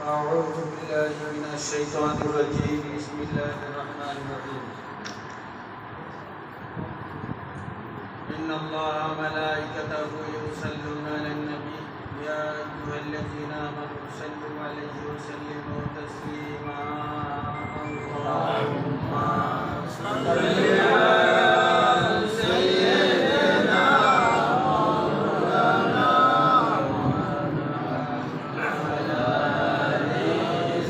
أعوذ بالله من الشيطان الرجيم بسم الله الرحمن الرحيم إن الله وملائكته يصلون على النبي يا أيها الذين آمنوا صلوا عليه وسلموا تسليما اللهم صل على سيدنا مولانا وعلى آل سيدنا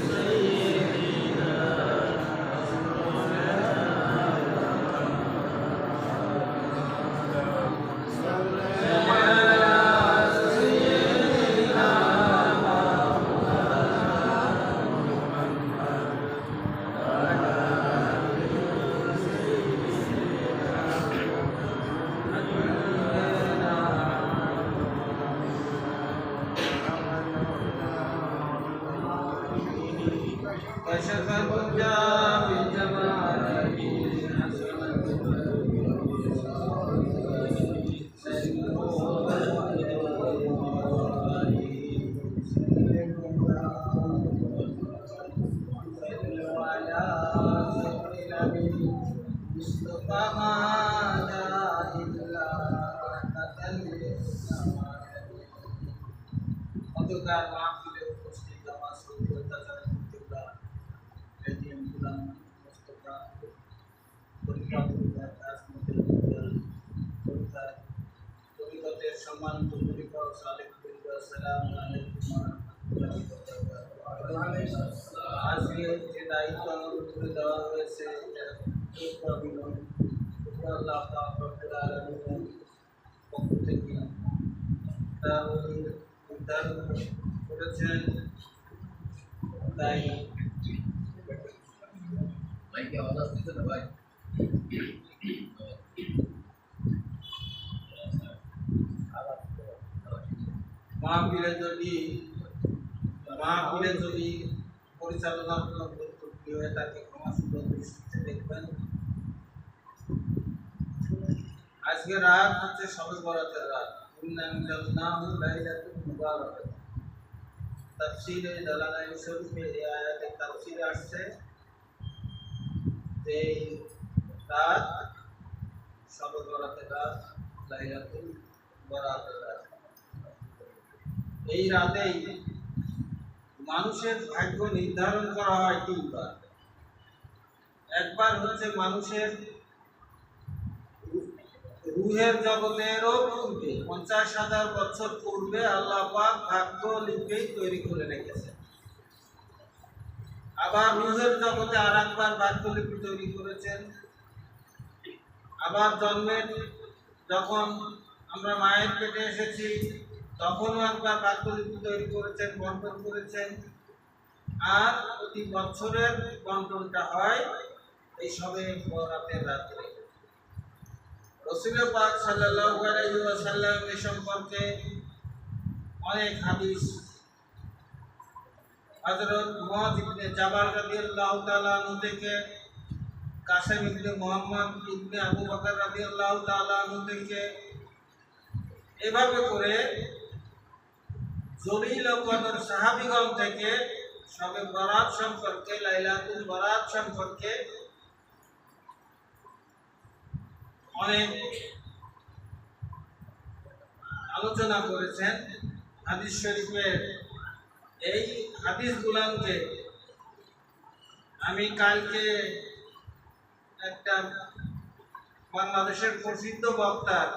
كشف الهدى بجماله অন্ধকার মাহফিলে উপস্থিত আমার শ্রদ্ধা জানাই এটিএম গুলাম মোস্তফা পরিকাপুরা রাজনীতির পরিকার পরিকতের সম্মানিত পরিকর সালেকুল আসসালামু আলাইকুম ওয়া রাহমাতুল্লাহি ওয়া বারাকাতুহু। আজকে যে দায়িত্ব আমার উপরে দেওয়া হয়েছে আল্লাহ পাক রব্বুল আলামিনের পক্ষ থেকে তার নির্ধারণ করেছেন, তাই মাইকে আওয়াজ আসতেছে না ভাই? মাহফিলে যদি পরিচালনার কোনো ত্রুটি হয়ে থাকে ক্ষমা সুন্দর দৃষ্টিতে দেখবেন। আজকে রাত হচ্ছে শবে বরাতের রাত। তাফসীরে দালালাইন শরীফে এই আয়াতের তাফসীরে আসছে যে রাত শবে বরাতের রাত, লাইলাতুল বরাতের রাত। এই রাতেই মানুষের ভাগ্য নির্ধারণ করা হয় তিনবার। একবার হচ্ছে মানুষের রূহের জগতেরও পূর্বে 50,000 বছর পূর্বে আল্লাহ পাক ভাগ্য লিপি তৈরি করে রেখেছে। আবার রূহের জগতে আর একবার ভাগ্য লিপি তৈরি করেছেন। আবার জন্মের যখন আমরা মায়ের পেটে এসেছি তখনও একবার ভাগ্য লিপি তৈরি করেছেন, বন্টন করেছেন। আর প্রতি বছরের বন্টনটা হয় এই সবে বরাতের রাতে। রাসূল পাক সাল্লাল্লাহু আলাইহি ওয়াসাল্লাম এ সম্পর্কে অনেক হাদিস হযরত মুআয ইবনে জাবাল রাদিয়াল্লাহু তাআলা আনহু থেকে, কাসেম ইবনে মুহাম্মদ ইবনে আবু বকর রাদিয়াল্লাহু তাআলা আনহু থেকে, এভাবে করে জলিল ও কদর সাহাবীগণ থেকে শবে বরাত সম্পর্কে, লাইলাতুল বরাত সম্পর্কে অনেক আলোচনা করেছেন। হাদিস শরীফের এই হাদিসগুলোকে আমি কালকে একটা বাংলাদেশের প্রসিদ্ধ বক্তার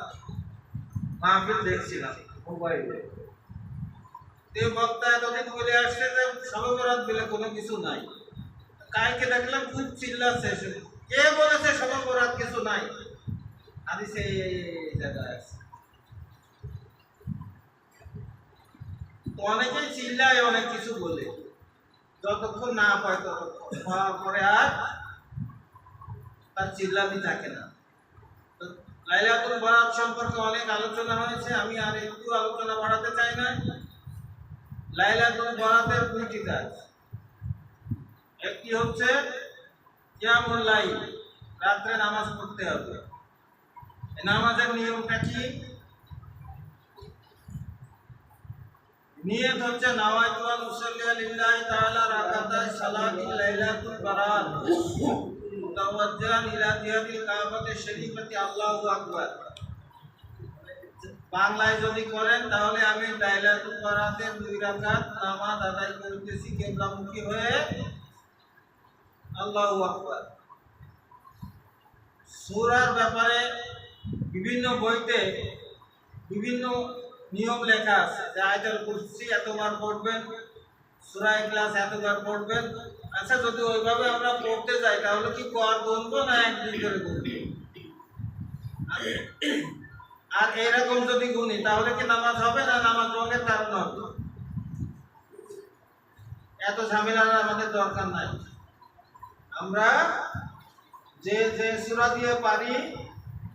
মাহফিল দেখছিলাম মোবাইলে। বক্তা এতদিন বলে আসছে যে শবে বরাত বলে কোনো কিছু নাই। কালকে দেখলাম খুব চিল্লাচ্ছে, কে বলেছে শবে বরাত কিছু নাই? হাদিসে এই জায়গায় আছে। তো অনেকেই চিল্লায়, অনেক কিছু বলে, যতক্ষণ না পায় ততক্ষণ, পাওয়ার পরে আর তার চিল্লামি থাকে না। তো লাইলাতুল বরাত সম্পর্কে অনেক আলোচনা হয়েছে, আমি আর একটু আলোচনা বাড়াতে চাই না। লাইলাতুল বরাতের দুইটি কাজ। একটি হচ্ছে কিয়ামুল লাইল, রাত্রে নামাজ পড়তে হবে। নামাজের নিয়মটা কি? নিয়ত হচ্ছে নাওয়াইতু আন উসাল্লি লিল্লাহি তাআলা রাকাতাই সালাতিল লাইলাতুল বারাত মুতাওয়াজ্জিহান ইলা জিহাতিল কাবাতি শরীফাতি আল্লাহু আকবার। বাংলায় যদি করেন তাহলে আমি লাইলাতুল বারাতের 2 রাকাত নামাজ আদায় করতেছি কিবলামুখী হয়ে, আল্লাহু আকবার। সূরার ব্যাপারে বিভিন্ন বইতে বিভিন্ন নিয়ম লেখা আছে যে আয়াতুল কুরসি এতবার পড়বেন, সূরা ইখলাস এতবার পড়বেন। আচ্ছা, যদি ওইভাবে আমরা পড়তে যাই তাহলে কি কর গুনবো না 1-2 করে গুনবো? আর এরকম যদি গুনি তাহলে কি নামাজ হবে না নামাজ ভঙ্গের কারণ হবে? এত ঝামেলার আমাদের দরকার নাই। আমরা যে যে সূরা দিয়ে পারি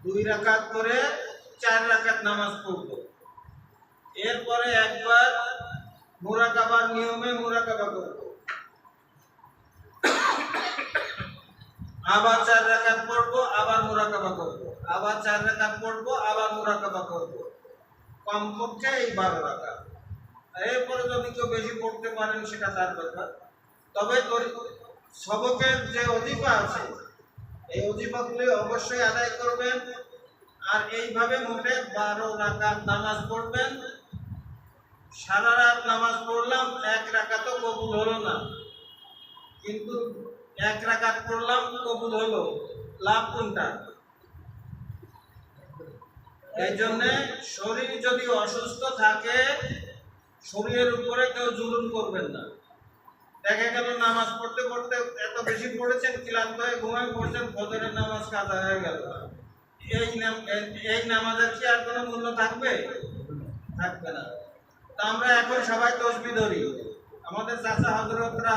2 রাকাত করে 4 রাকাত নামাজ পড়ব। এরপরে একবার মুরাকাবার নিয়মে মুরাকাবা করব, আবার 4 রাকাত পড়ব, আবার মুরাকাবা করব, আবার 4 রাকাত পড়ব, আবার মুরাকাবা করব। কমপক্ষে এই 12 রাকাত। এরপরে যদি কেউ বেশি পড়তে পারেন সেটা তার ব্যাপার। তবে সবকের যে ওজিফা আছে এই ওজিফাগুলি অবশ্যই আদায় করবেন। আর এইভাবে মোটে 12 রাকাত নামাজ পড়বেন। সারা রাত নামাজ পড়লাম, 1 রাকাতও কবুল হলো না, কিন্তু 1 রাকাত পড়লাম কবুল হলো, লাভ কোনটা? এই জন্যে শরীর যদি অসুস্থ থাকে শরীরের উপরে কেউ জুলুম করবেন না। দেখা গেল নামাজ পড়তে পড়তে এত বেশি পড়েছেন, ক্লান্ত হয়ে ঘুমায় পড়ছেন, ফজরের নামাজ কাজা হয়ে গেল, এই নামাজের কি আর কোনো মূল্য থাকবে? থাকবে না। তা আমরা এখন সবাই তসবিহ ধরি, আমাদের চাচা হযরতরা